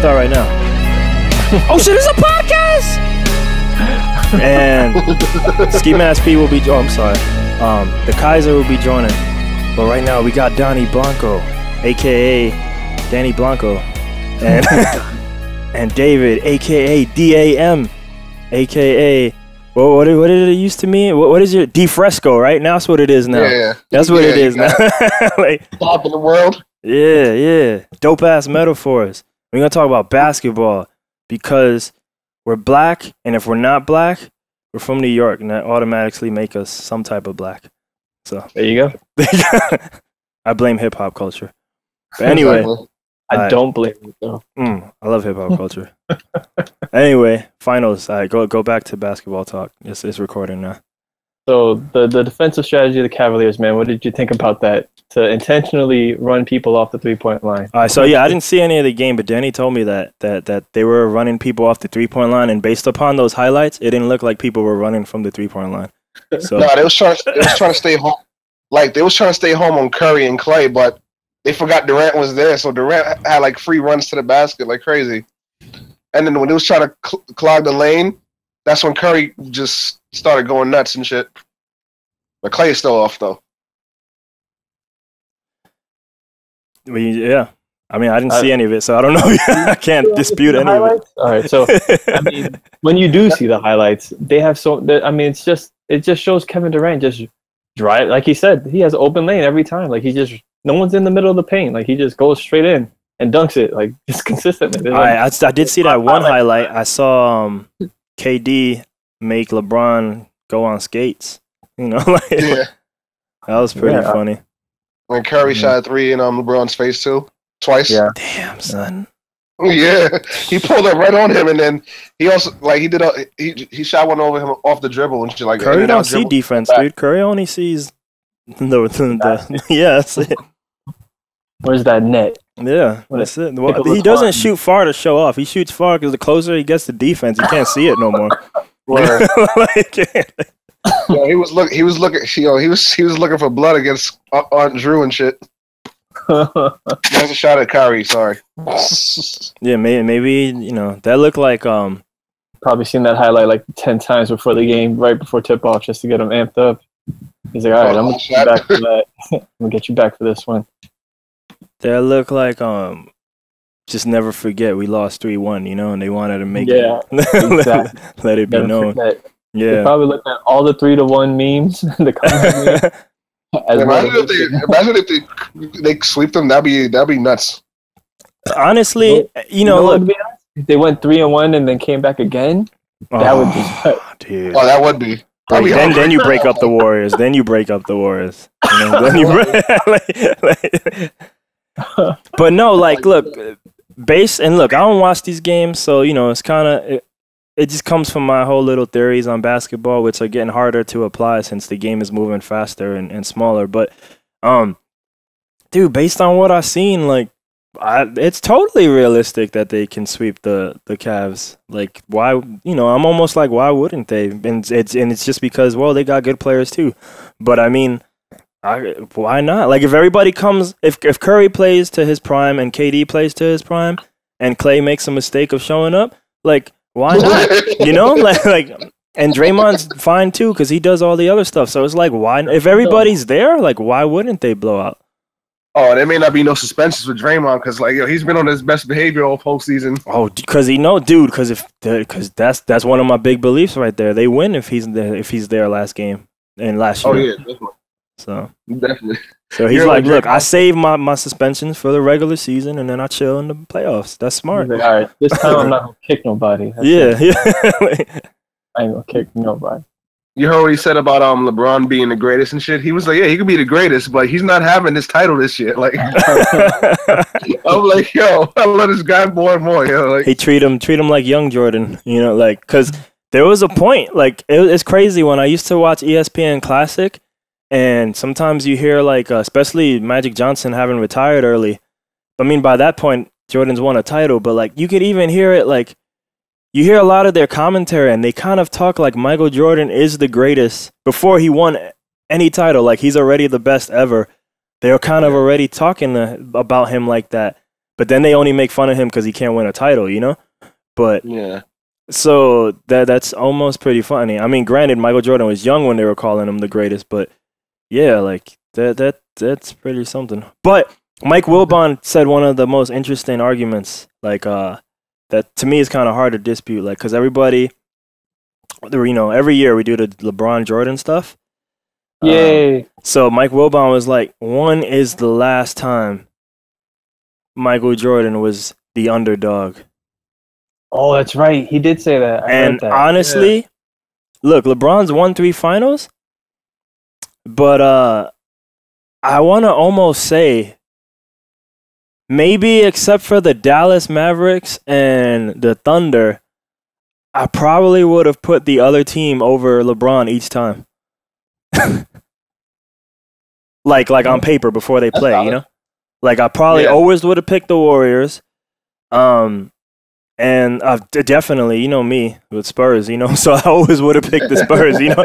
start right now. Oh shit, it's a podcast! And Ski Mask P will be. Oh, I'm sorry. The Kaiser will be joining. But right now we got Danny Blanco, aka Danny Blanco, and and David, aka DAM, aka what did it used to mean? What is your Dfresco? Right now, that's what it is now. Yeah. That's what it is now. Like, top of the world. Yeah. Dope ass metaphors. We're gonna talk about basketball because we're black, and if we're not black, we're from New York, and that automatically make us some type of black. So there you go. I blame hip hop culture. But anyway, Exactly. I don't blame you though. I love hip hop culture. Anyway, finals. All right, go back to basketball talk. It's recording now. So the defensive strategy of the Cavaliers, man, what did you think about that? To intentionally run people off the 3-point line. All right, so yeah, I didn't see any of the game, but Danny told me that they were running people off the 3-point line, and based upon those highlights, it didn't look like people were running from the 3-point line. So No, they was trying to stay home. Like, they was trying to stay home on Curry and Clay, but they forgot Durant was there, so Durant had like free runs to the basket like crazy. And then when they was trying to clog the lane, that's when Curry just started going nuts and shit. But Clay is still off though. yeah, I mean, I didn't see any of it, so I don't know. I can't dispute any of it. All right, so I mean, when you do see the highlights, they have I mean, it just shows Kevin Durant just drive, like he said, he has an open lane every time. Like no one's in the middle of the paint. Like he just goes straight in and dunks it, like just consistently. I did see that one highlight. I saw KD make LeBron go on skates. You know, like Yeah. that was pretty funny. When Curry shot a three in LeBron's face too, twice. Yeah. Damn, son. Yeah, he pulled it right on him, and then he also he shot one over him off the dribble and shit like. Curry don't see defense, dude. Curry only sees the yeah, that's it. Where's that net? Yeah, that's it. Well, he doesn't shoot far to show off. He shoots far because the closer he gets to defense, he can't see it no more. Like, yeah, he was looking for blood against Aunt Drew and shit. That's a shot at Kyrie. Sorry. yeah, maybe that looked like Probably seen that highlight like 10 times before the game, right before tip off, just to get him amped up. He's like, all right, I'm gonna get you back for that. I'm gonna get you back for this one. that looked like just never forget we lost 3-1, and they wanted to make exactly. let it be Never known. forget. Yeah, They probably looked at all the 3-1 memes. The comment memes, Imagine if they sweep them. That'd be nuts. honestly, look, if they went 3-1 and then came back again, that would be dude. Oh, that would be. Then you break up the Warriors. Then you break up the Warriors. Then you but no, like, look, I don't watch these games, so it's kind of it just comes from my whole little theories on basketball, which are getting harder to apply since the game is moving faster and smaller. But dude, based on what I've seen, like, it's totally realistic that they can sweep the Cavs. Like, why? I'm almost like, why wouldn't they? And it's just because, well, they got good players too. But I mean, why not? Like, if everybody comes, if Curry plays to his prime and KD plays to his prime, and Clay makes a mistake of showing up, like, why not? like, and Draymond's fine too because he does all the other stuff. So it's like, why? If everybody's there, like, why wouldn't they blow out? Oh, there may not be no suspensions with Draymond because, like, he's been on his best behavior all postseason. Oh, because because that's one of my big beliefs right there. They win if he's there last game and last year. Oh yeah, definitely. So definitely. So he's like, look, I save my suspensions for the regular season and then I chill in the playoffs. That's smart. like, all right, this time I'm not gonna kick nobody. That's yeah. I ain't gonna kick nobody. You heard what he said about LeBron being the greatest and shit. He was like, yeah, he could be the greatest, but he's not having this title this year. Like, I'm like, yo, I love this guy more and more. Like, he treat him like young Jordan. Like, because there was a point. Like, it's crazy when I used to watch ESPN Classic, and sometimes you hear, like, especially Magic Johnson having retired early. I mean, by that point, Jordan's won a title, but, like, you could even hear it, like, you hear a lot of their commentary, and they kind of talk like Michael Jordan is the greatest before he won any title. Like, he's already the best ever. They're kind of already talking about him like that. but then they only make fun of him because he can't win a title, you know. But Yeah. so that's almost pretty funny. I mean, granted, Michael Jordan was young when they were calling him the greatest, but yeah, like that's pretty something. But Mike Wilbon said one of the most interesting arguments, like that to me is kind of hard to dispute, like because everybody, you know, every year we do the LeBron Jordan stuff. Yay! So Mike Wilbon was like, when is the last time Michael Jordan was the underdog? Oh, that's right. He did say that. I heard that. Honestly, look, LeBron's won 3 finals, but I want to almost say maybe except for the Dallas Mavericks and the Thunder, I probably would have put the other team over LeBron each time. like on paper before they play, you know? Like I probably always would have picked the Warriors. And definitely, you know me with Spurs, you know, so I always would have picked the Spurs, you know.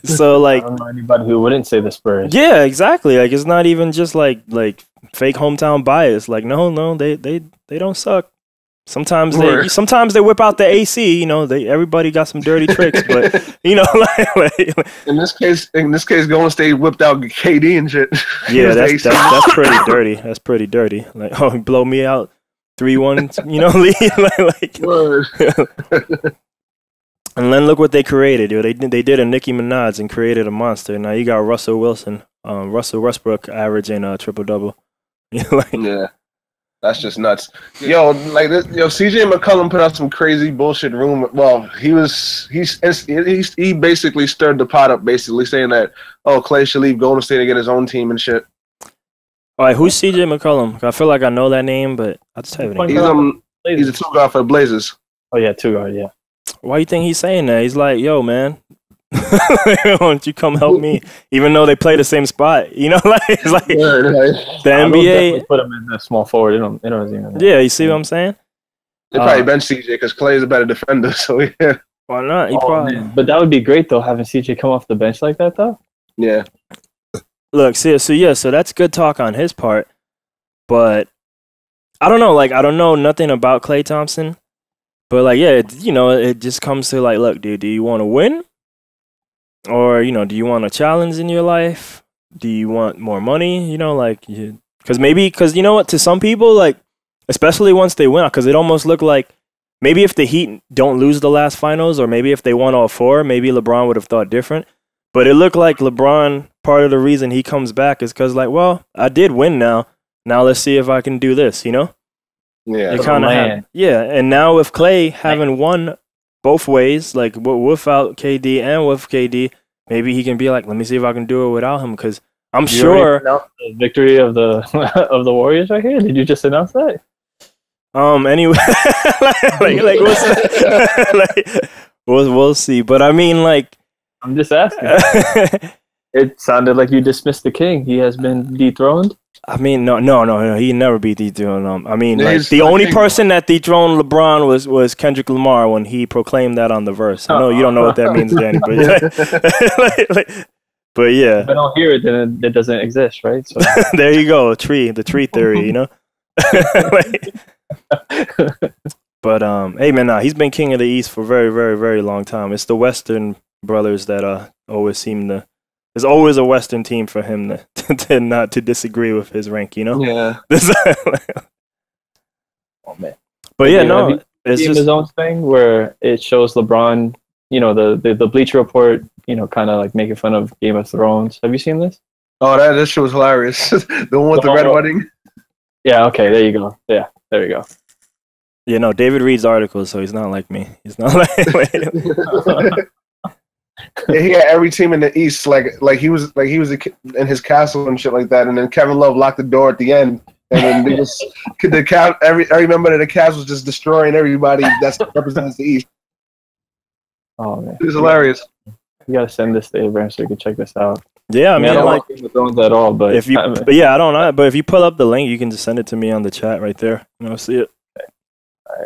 So like I don't know anybody who wouldn't say the Spurs. Yeah, exactly. Like it's not even just like fake hometown bias. Like no, they don't suck. Sometimes they whip out the AC. You know, everybody got some dirty tricks, but you know, like in this case, Golden State whipped out KD and shit. Yeah, that's pretty dirty. That's pretty dirty. Like, oh, blow me out 3-1. You know, like. Word. And then look what they created, dude. They did a Nicki Minaj and created a monster. Now you got Russell Wilson, Russell Westbrook averaging a triple-double. Yeah, that's just nuts. Yo, like this, CJ McCollum put out some crazy bullshit rumor. Well, he basically stirred the pot up, basically saying that Clay should leave Golden State to get his own team and shit. All right, who's CJ McCollum? I feel like I know that name, but I just haven't. He's a 2-guard for the Blazers. Oh yeah, 2-guard. Yeah. Why you think he's saying that? He's like, yo, man, why don't you come help me? Even though they play the same spot, you know, like it's like the NBA put him in the small forward. It don't even. Yeah, you see what I'm saying? They probably bench CJ because Clay's a better defender. So yeah, why not? Man. But that would be great though, having CJ come off the bench like that though. Yeah. Look, so that's good talk on his part, but I don't know. Like I don't know nothing about Klay Thompson. But like, yeah, it just comes to like, look, dude, do you want to win, or do you want a challenge in your life? Do you want more money? You know, like, because you know what, to some people, like, especially once they win, because it almost looked like maybe if the Heat don't lose the last finals, or maybe if they won all 4, maybe LeBron would have thought different. But it looked like LeBron, part of the reason he comes back is because, like, well, I did win now. Now let's see if I can do this. You know. Yeah, and now with Klay having won both ways, like without KD and with KD, maybe he can be like, let me see if I can do it without him, because I'm sure the victory of the of the Warriors right here. Did you just announce that? Anyway, we'll see. But I mean, like, I'm just asking. It sounded like you dismissed the king. He has been dethroned. I mean, no. He never beat dethroned. I mean, like, the only person that dethroned LeBron was Kendrick Lamar when he proclaimed that on the verse. I know you don't know what that means, Danny, but yeah. If I don't hear it, then it doesn't exist, right? So there you go, the tree theory, you know. But hey, man, he's been king of the East for a very, very, very long time. It's the Western brothers that always seem to. There's always a Western team for him to not to disagree with his rank, you know? Yeah. Oh, man. But yeah, no. It's just his own thing where it shows LeBron, the Bleacher Report, kind of like making fun of Game of Thrones. Have you seen this? Oh, this shit was hilarious. The one with the red wedding? Yeah, okay, there you go. Yeah, there you go. Yeah, no, David reads articles, so he's not like me. He's not like Yeah, he had every team in the East, like he was in his castle and shit like that, and then Kevin Love locked the door at the end, and then they just every member of the cast was just destroying everybody that represents the East. Oh man, it was hilarious. You gotta send this to Abraham so you can check this out. Yeah, I mean, I don't like Game of Thrones at all, but if you, but yeah, I don't know. But if you pull up the link, you can just send it to me on the chat right there. See it.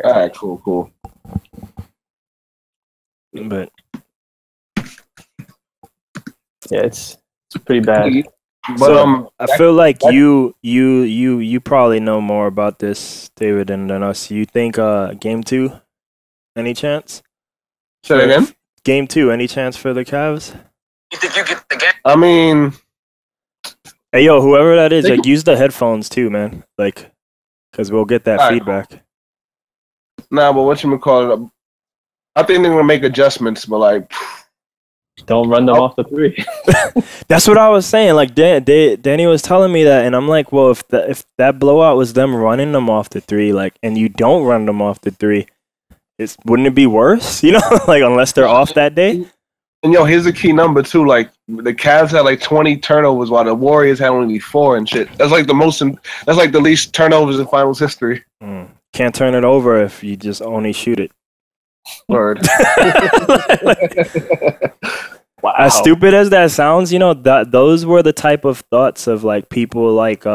All right, cool. But yeah, it's pretty bad. But So I feel like you probably know more about this, David, than us. You think game 2, any chance? say it again. Game 2, any chance for the Cavs? You think you get the game? I mean, Hey, yo, whoever that is, like, use the headphones too, man. Like, because we'll get that All right. feedback. nah, but whatchamacallit, I think they're gonna make adjustments, but like, Don't run them off the 3. That's what I was saying. Like, Danny was telling me that, and I'm like, well, if that blowout was them running them off the 3, like, and you don't run them off the 3, wouldn't it be worse? You know, like, unless they're off that day. and yo, here's a key number too. Like the Cavs had like 20 turnovers, while the Warriors had only 4 and shit. That's like that's like the least turnovers in finals history. Can't turn it over if you just only shoot it. Word. Wow. As stupid as that sounds, you know, those were the type of thoughts of like people like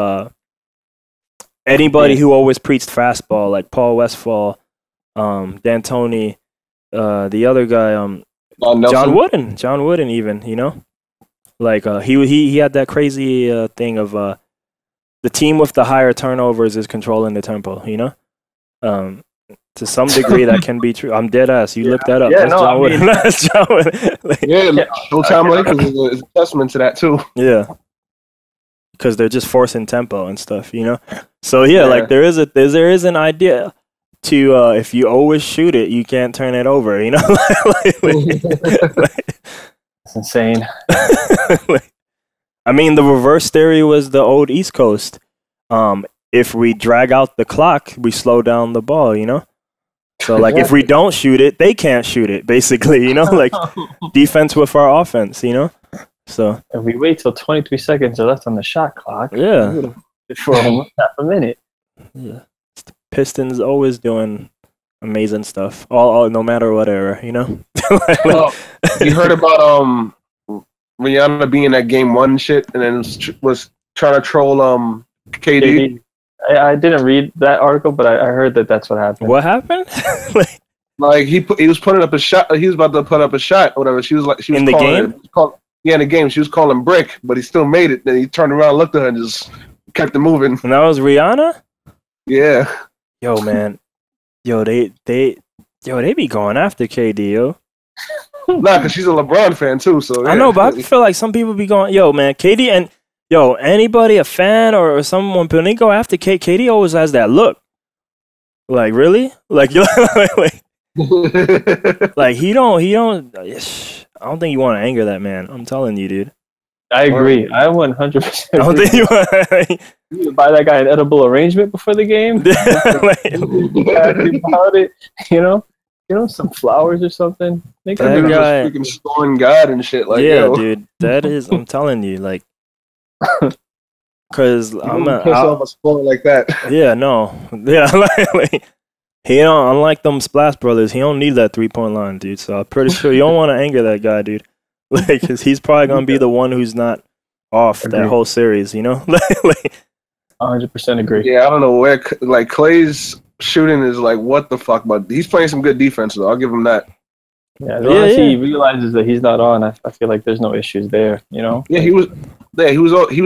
anybody who always preached fastball, like Paul Westphal, D'Antoni, the other guy, John Wooden, even, you know, like he had that crazy thing of the team with the higher turnovers is controlling the tempo, you know. To some degree, that can be true. I'm dead ass. You look that up. Yeah, That's John Wooden. That's John Wooden. Like, Showtime Lakers is a testament to that too. yeah, because they're just forcing tempo and stuff, you know. So yeah, like there is an idea to if you always shoot it, you can't turn it over, you know. It's insane. I mean, the reverse theory was the old East Coast. If we drag out the clock, we slow down the ball, you know. So like if we don't shoot it, they can't shoot it, basically, you know, like defense with our offense, you know. So if we wait till 23 seconds are left on the shot clock, yeah, for half a minute. Yeah. Pistons always doing amazing stuff, all no matter what era, you know. You heard about Rihanna being at game 1 and shit, and then was trying to troll KD. I didn't read that article, but I heard that that's what happened. What happened? Like he was putting up a shot. He was about to put up a shot or whatever. She was in the game. In the game, she was calling brick, but he still made it. Then he turned around, looked at her, and just kept it moving. And that was Rihanna. Yeah. Yo, man. Yo, they be going after KD, yo. Nah, because she's a LeBron fan too. So yeah. I know, but I feel like some people be going, yo, man, KD and. Yo, anybody, a fan or someone, when they go after KD always has that look. Like, really? Like, like he don't, I don't think you want to anger that man. I'm telling you, dude. I agree. I 100% I don't think you want to buy that guy an edible arrangement before the game. About it, you know, some flowers or something. That guy freaking scoring God and shit. Like, yeah, dude, that is, I'm telling you, like, because I'm piss off a score like that. Yeah, no, yeah, like, he don't. Unlike them Splash Brothers, he don't need that 3-point line, dude. So I'm pretty sure you don't want to anger that guy, dude. Like, because he's probably gonna be the one who's not off that whole series, you know. Like, 100% agree. Yeah, I don't know where like Clay's shooting is like what the fuck, but he's playing some good defense though. I'll give him that. Yeah, once he realizes that he's not on, I feel like there's no issues there, you know. Yeah, he was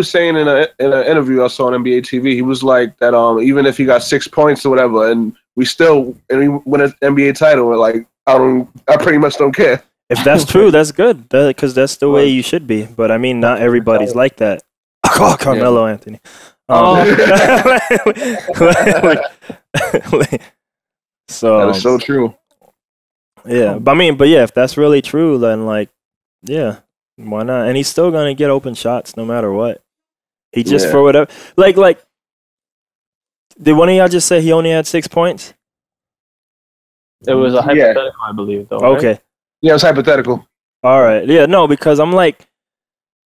saying in an interview I saw on NBA TV, he was like that even if he got 6 points or whatever, and we win an NBA title, like I pretty much don't care. If that's true, that's good, because that's the way you should be. But I mean, not everybody's like that. Oh, Carmelo Anthony. So that is so true. Yeah, but yeah, if that's really true, then like, yeah, why not? And he's still gonna get open shots no matter what. He just for whatever, like, did one of y'all just say he only had 6 points? It was a hypothetical, I believe, though. Okay. Right? Yeah, it was hypothetical. All right. Yeah, no, because I'm like,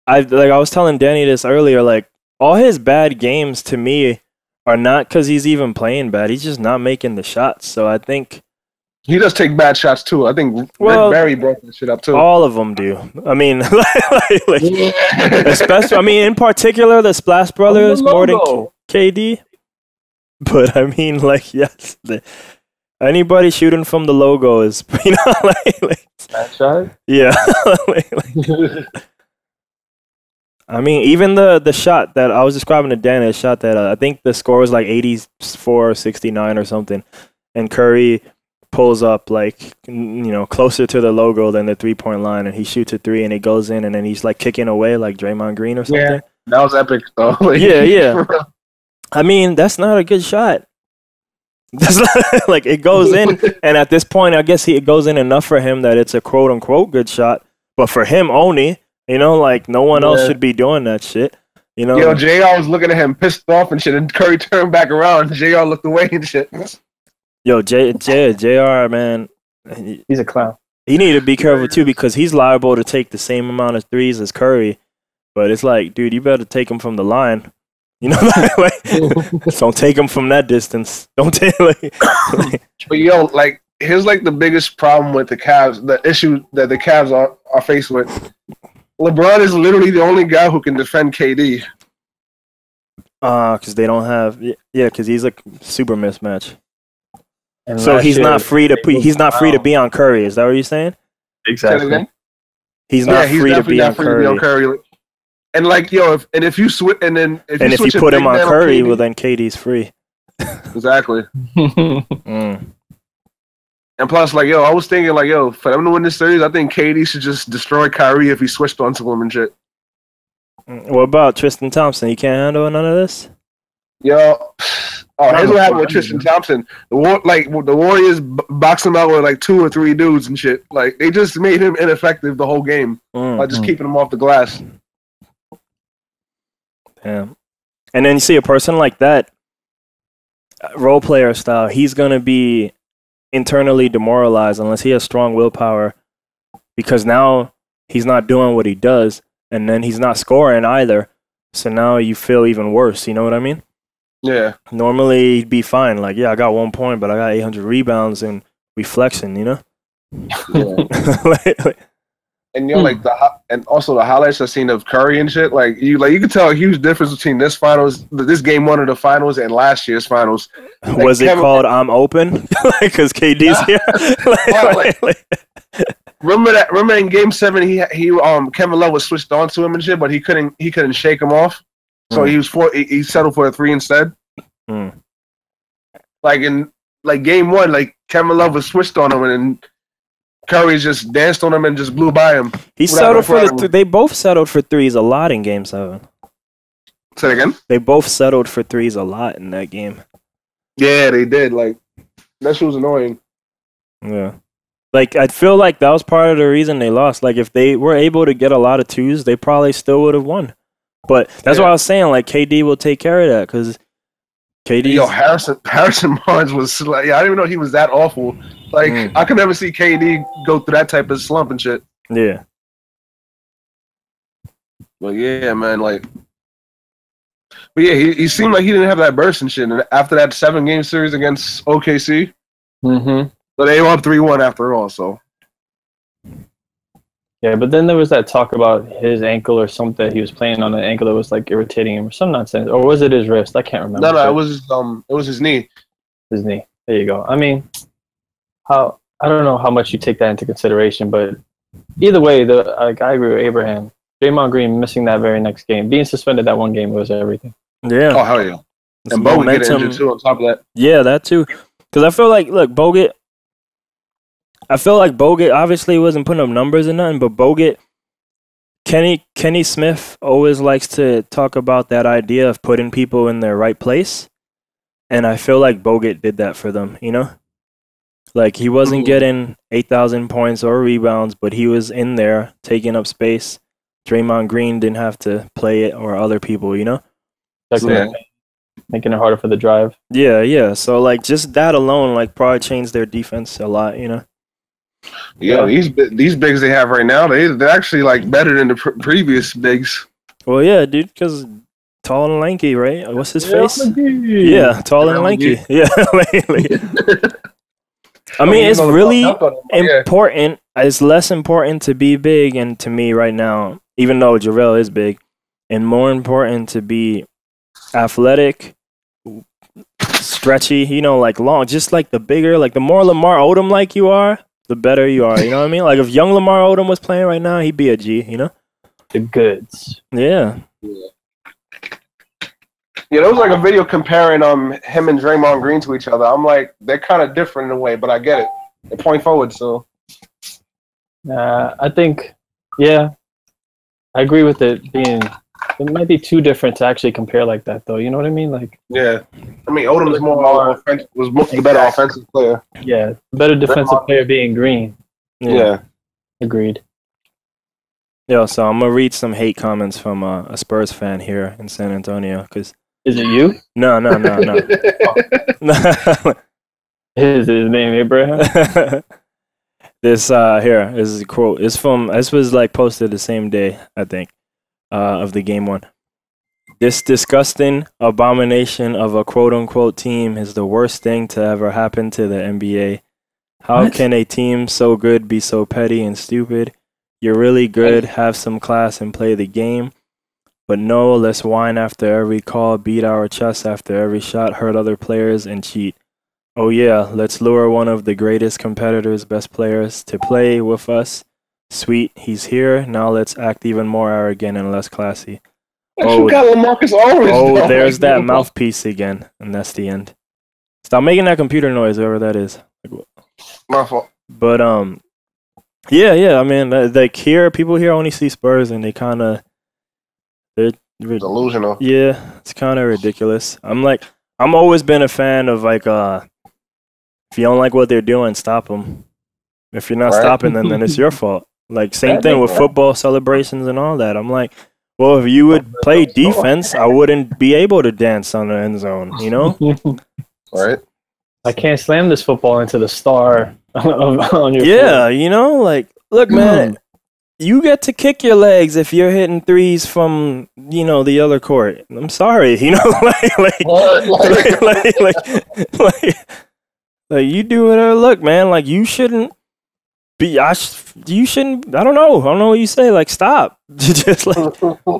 I was telling Danny this earlier. Like, all his bad games to me are not because he's even playing bad. He's just not making the shots. So I think. He does take bad shots too. I think Rick Barry brought that shit up too. All of them do. I mean, especially. I mean, in particular, the Splash Brothers more than KD. But I mean, like, yes, anybody shooting from the logo is, you know, like bad shot. Yeah. I mean, even the shot that I was describing to Dan, the shot that I think the score was like 84-69 or something, and Curry pulls up like closer to the logo than the 3-point line, and he shoots a three and it goes in, and then he's like kicking away like Draymond Green or something. Yeah, that was epic though. Like, yeah. I mean, that's not a good shot. That's not, like it goes in, and at this point, I guess it goes in enough for him that it's a quote unquote good shot. But for him only, like no one else should be doing that shit. Yo, JR was looking at him pissed off and shit, and Curry turned back around. JR looked away and shit. Yo, JR, man, he's a clown. He need to be careful too because he's liable to take the same amount of threes as Curry. But it's like, dude, you better take him from the line. Don't take him from that distance. Don't take. But yo, like, here's like the biggest problem with the Cavs. The issue that the Cavs are faced with. LeBron is literally the only guy who can defend KD. Because they don't have, because he's a super mismatch. And so he's not free to be on Curry. Is that what you're saying? Exactly. He's not free to be on Curry. And like, yo, if you switch, and then if you put him on Curry, well then KD's free. Exactly. And plus, like, yo, I was thinking, like, yo, for them to win this series, I think KD should just destroy Kyrie if he switched onto him and shit. What about Tristan Thompson? He can't handle none of this? Yo, here's what happened with Tristan Thompson. The Warriors boxed him out with like 2 or 3 dudes and shit. Like, they just made him ineffective the whole game by just keeping him off the glass. Damn. And then you see a person like that, role player style, he's going to be internally demoralized unless he has strong willpower because now he's not doing what he does and then he's not scoring either. So now you feel even worse. You know what I mean? Yeah. Normally he'd be fine. Like, yeah, I got 1 point, but I got 800 rebounds and we flexing, Yeah. And and also the highlights I've seen of Curry and shit, you could tell a huge difference between this game 1 of the finals and last year's finals. Was it called "I'm Open"? Because KD's here. Remember in Game 7, he Kevin Love was switched on to him and shit, but he couldn't shake him off, so he settled for a 3 instead. Like in Game 1, Kevin Love was switched on him and Curry just danced on him and just blew by him. He settled for they both settled for threes a lot in Game 7. Say it again? They both settled for threes a lot in that game. Yeah, they did. That shit was annoying. Yeah. I feel like that was part of the reason they lost. If they were able to get a lot of 2s, they probably still would have won. But that's what I was saying. KD will take care of that because KD. Yo, Harrison Barnes was I didn't even know he was that awful. I could never see KD go through that type of slump and shit. Yeah. Well, yeah, man. But yeah, he seemed like he didn't have that burst and shit. And after that 7-game series against OKC, so they were up 3-1 after all. So. Yeah, but then there was that talk about his ankle or something. He was playing on an ankle that was irritating him or some nonsense. Or was it his wrist? I can't remember. No, it was his knee. His knee. There you go. I mean, I don't know how much you take that into consideration, but either way, I agree with Abraham. Draymond Green missing that very next game, being suspended that one game was everything. Yeah. Oh hell yeah. And Bogut getting injured too. On top of that. Yeah, that too. Because I feel like Bogut. I feel like Bogut obviously wasn't putting up numbers or nothing, but Bogut, Kenny Smith always likes to talk about that idea of putting people in their right place, and I feel like Bogut did that for them. He wasn't getting 8,000 points or rebounds, but he was in there taking up space. Draymond Green didn't have to play it or other people, Making it harder for the drive. Yeah. So just that alone, probably changed their defense a lot, Yeah, these bigs they have right now, they're actually better than the previous bigs. Well, yeah, dude, because tall and lanky, right? What's his face? Yeah, tall and lanky. Yeah, I mean, it's really important. It's less important to be big, and to me right now, even though JaVale is big, and more important to be athletic, stretchy, long. Just the bigger, the more Lamar Odom you are, the better you are. You know what I mean? If young Lamar Odom was playing right now, he'd be a G. The goods. Yeah. Yeah, there was like a video comparing him and Draymond Green to each other. I'm like, they're kind of different in a way, but I get it. They're point forward, so. I think, yeah, I agree with it being. It might be too different to actually compare like that, though. You know what I mean? Like, yeah, I mean, Odom's was the better offensive player. Yeah, better defensive player being Green. Yeah, agreed. Yo, so I'm gonna read some hate comments from a Spurs fan here in San Antonio. Cause is it you? No. Is his name Abraham? This here is a quote. This was like posted the same day, I think. Of the game one. This disgusting abomination of a quote-unquote team is the worst thing to ever happen to the NBA. How can a team so good be so petty and stupid? You're really good, have some class and play the game. But no, let's whine after every call, beat our chests after every shot, hurt other players, and cheat. Oh yeah, let's lure one of the greatest competitors, best players, to play with us. Sweet, he's here. Now let's act even more arrogant and less classy. Oh, got LaMarcus Aldridge. Oh, there's that mouthpiece again, and that's the end. Stop making that computer noise, whoever that is. My fault. But yeah. I mean, like here, people here only see Spurs, and they're delusional. Yeah, it's kind of ridiculous. I'm always been a fan of like, if you don't like what they're doing, stop them. If you're not stopping them, then it's your fault. Like, same thing with football celebrations and all that. I'm like, well, if you would play defense, I wouldn't be able to dance on the end zone, you know? Right. I can't slam this football into the star on your foot. You know? Like, look, man, you get to kick your legs if you're hitting threes from, you know, the other court. I'm sorry, you know? like you do whatever. Look, man, like, you shouldn't. You shouldn't. I don't know what you say. Like, stop. Just like,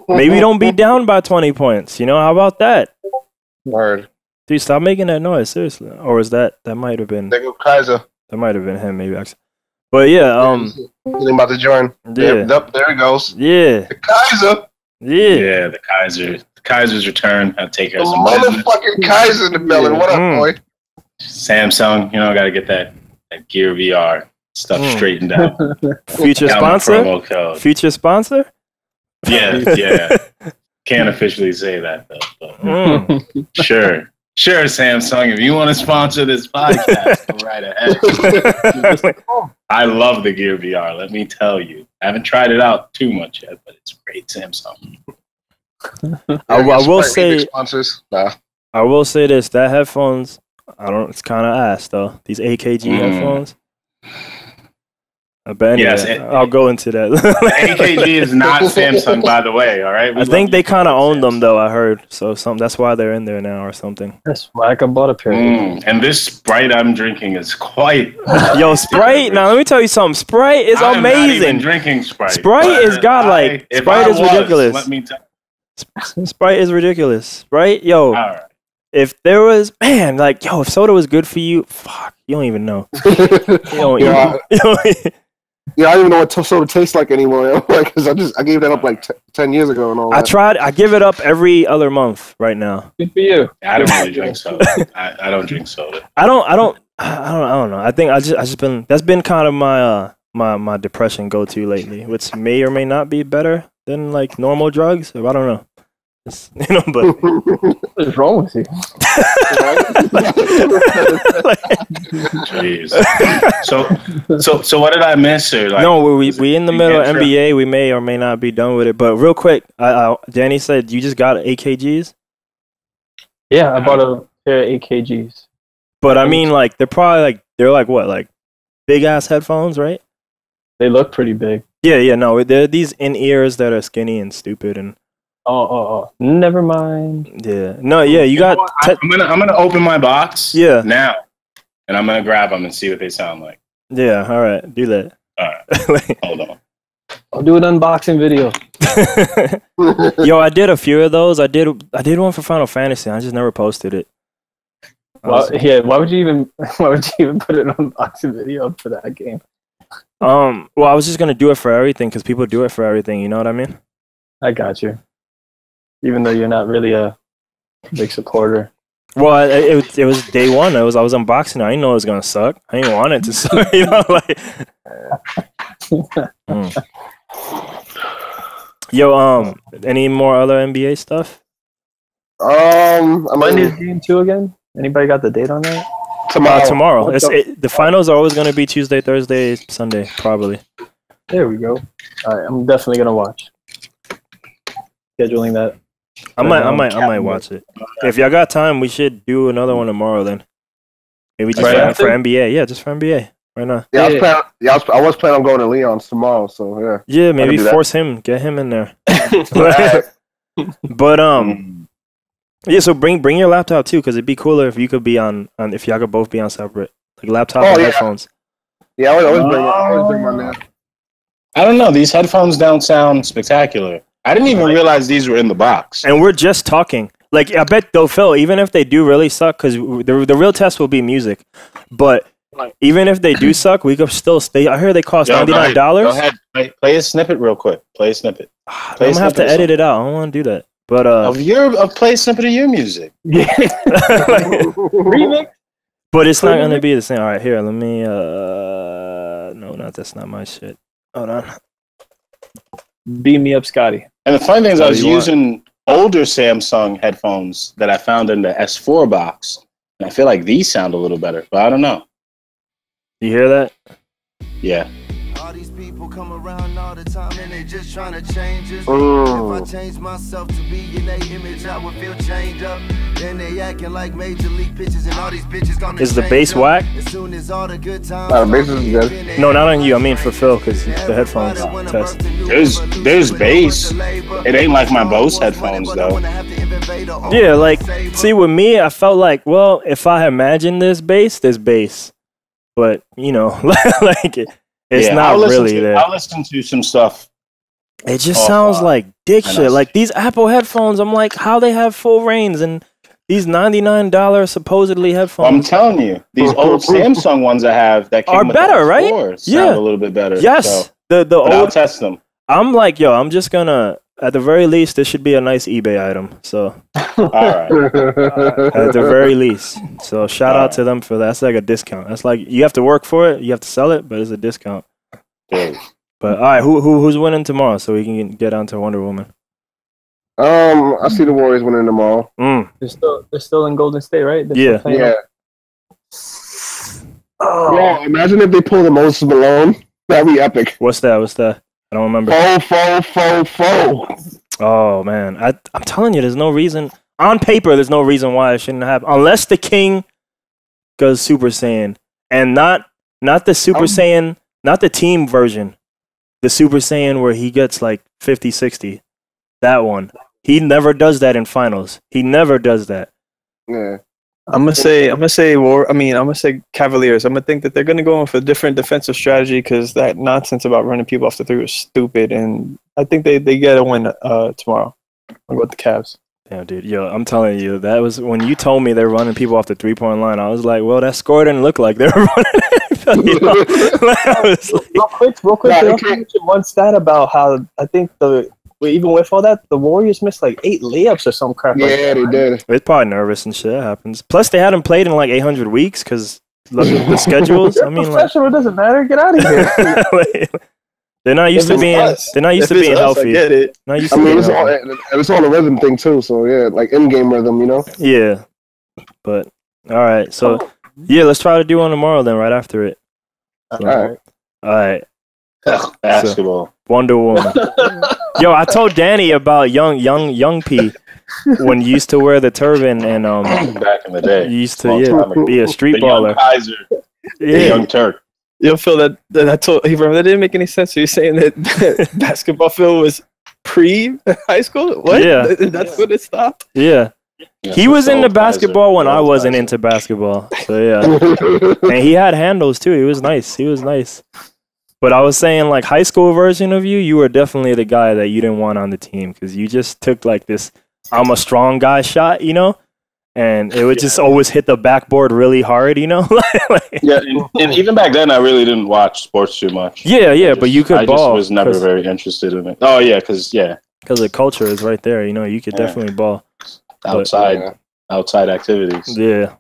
maybe don't be down by 20 points. You know, how about that? Word. Dude, stop making that noise. Seriously. Or is that might have been? Kaiser. That might have been him. Maybe actually. But yeah. He's about to join. Yeah. There he goes. Yeah. The Kaiser. Yeah. The Kaiser. The Kaiser's return. I'll take care of some motherfucking Kaiser in the building. What up, boy? Samsung. You know, I got to get that Gear VR. Stuff straightened out. Future sponsor? Future sponsor? Yeah. Can't officially say that though. But Sure, Samsung. If you want to sponsor this podcast, go right ahead. I love the Gear VR. Let me tell you. I haven't tried it out too much yet, but it's great, Samsung. I will say. I will say this: that headphones. It's kind of ass though. These AKG headphones. But anyway, I'll go into that. AKG is not Samsung, by the way. All right. I think they kind of own them, though. I heard so. That's why they're in there now, or something. That's why I bought a pair. And this Sprite I'm drinking is quite. Yo, Sprite. Now let me tell you something. Sprite is amazing. I'm not even drinking Sprite. Sprite is godlike. Sprite is ridiculous. Let me tell. Sprite is ridiculous. Sprite, yo. All right. If there was, man, like, yo, if soda was good for you, fuck, you don't even know. Yeah, I don't even know what soda tastes like anymore. Because I gave that up like 10 years ago and all that. I give it up every other month right now. Good for you. I don't really drink soda. I don't drink soda. I don't know. I think I just been, that's been kind of my depression go-to lately, which may or may not be better than like normal drugs. I don't know. But what is wrong with you? Jeez. So what did I miss? Or like, no, we in the middle of NBA. We may or may not be done with it. But real quick, Danny said you just got AKGs. Yeah, I bought a pair of AKGs. But I mean, like they're like what, like big ass headphones, right? They look pretty big. Yeah. No, they're these in ears that are skinny and stupid and. Oh, never mind. Yeah. No, yeah, you got... I'm gonna open my box now, and I'm gonna grab them and see what they sound like. Yeah, all right. Do that. All right. Hold on. I'll do an unboxing video. Yo, I did a few of those. I did one for Final Fantasy. I just never posted it. Yeah, why would you even put an unboxing video for that game? Well, I was just gonna do it for everything because people do it for everything. You know what I mean? I got you. even though you're not really a big supporter. Well, it was day one. I was unboxing it. I didn't know it was gonna suck. I didn't want it to suck. You know, like. Yo, any more other NBA stuff? When is game 2 again? Anybody got the date on that? Tomorrow. The finals are always gonna be Tuesday, Thursday, Sunday, probably. There we go. All right, I'm definitely gonna watch. Scheduling that. I might watch it. If y'all got time, we should do another one tomorrow. Then maybe just for NBA. Yeah, just for NBA right now. Yeah, I was planning on going to Leon's tomorrow. So yeah. Yeah, maybe force him, get him in there. But yeah. So bring your laptop too, because it'd be cooler if you could be on if y'all could both be on separate like laptop and headphones. Yeah, I always bring my laptop. I don't know. These headphones don't sound spectacular. I didn't even realize these were in the box. And we're just talking. Like, I bet they'll fill, even if they do really suck, because the real test will be music. But even if they do suck, we could still stay. I heard they cost $99. Go ahead. Play a snippet real quick. Play a snippet. I'm going to have to edit it out. I don't want to do that. But play a snippet of your music. Yeah. Remix. But it's not going to be the same. All right, here. Let me. No, that's not my shit. Hold on. Beam me up, Scotty. And the funny thing is, I was using older Samsung headphones that I found in the S4 box, and I feel like these sound a little better, but I don't know. You hear that? Yeah. All these people come around all the time and they just trying to change us. If I change myself to be in their image, I would feel chained up. Then they acting like major league pitches and all these bitches gonna. Is the bass whack? As soon as all the good times. The bass is good. No, not on you. I mean for Phil, because the headphones test. There's bass. It ain't like my Bose headphones though. Yeah, like see with me, I felt like, well, if I imagine this bass, there's bass, but you know, like it's not really there. I'll listen to some stuff. It just sounds like dick shit. Like these Apple headphones, I'm like, how they have full range and these $99 supposedly headphones. I'm telling you, these old Samsung ones I have that came are with better, right? Sound a little bit better. Yes, so, the old. I'll test them. I'm like, yo, I'm just gonna. At the very least, this should be a nice eBay item. So, all right. At the very least, so shout out to them for that. That's like a discount. That's like you have to work for it, you have to sell it, but it's a discount. Dude. But all right, who's winning tomorrow so we can get on to Wonder Woman? I see the Warriors winning tomorrow. They're still in Golden State, right? Yeah. Oh. Yeah, imagine if they pull the Moses Malone. That'd be epic. What's that? I don't remember. Faux. Oh man, I'm telling you, there's no reason on paper. There's no reason why it shouldn't happen unless the King goes Super Saiyan, and not the Super Saiyan, not the team version, the Super Saiyan where he gets like 50, 60. That one. He never does that in finals. He never does that. Yeah. I'm gonna say Cavaliers. I'm gonna think that they're gonna go in for a different defensive strategy because that nonsense about running people off the three was stupid, and I think they get a win tomorrow. I'll go with the Cavs. Yeah, dude. Yo, I'm telling you, that was when you told me they're running people off the 3-point line. I was like, well, that score didn't look like they were running. You know? I was like, real quick. I'll mention one stat about how I think even with all that, the Warriors missed like 8 layups or some crap. Yeah, they did. They're probably nervous and shit. That happens. Plus, they hadn't played in like 800 weeks because the schedules. I mean, professional, it doesn't matter. Get out of here. They're not used to being. They're not used to being healthy. I get it. It's all a rhythm thing too. So yeah, like in-game rhythm, you know. Yeah, but all right. So yeah, let's try to do one tomorrow then. Right after it. So, all right. Basketball. So, Wonder Woman. Yo, I told Danny about young P when you used to wear the turban and back in the day. You used to be a street baller. Young Kaiser. The Young Turk. You'll feel that I told you, that didn't make any sense. So you're saying that basketball field was pre-high school? What? Yeah. That's when it stopped? Yeah. He was into basketball when I wasn't into basketball. So yeah. And he had handles too. He was nice. But I was saying, like, high school version of you were definitely the guy that you didn't want on the team because you just took, like, this I'm a strong guy shot, you know? And it would just always hit the backboard really hard, you know? Yeah, and even back then, I really didn't watch sports too much. Yeah, but you could ball. I just was never very interested in it. Oh, yeah, because, because the culture is right there. You know, you could definitely ball outside activities. Yeah.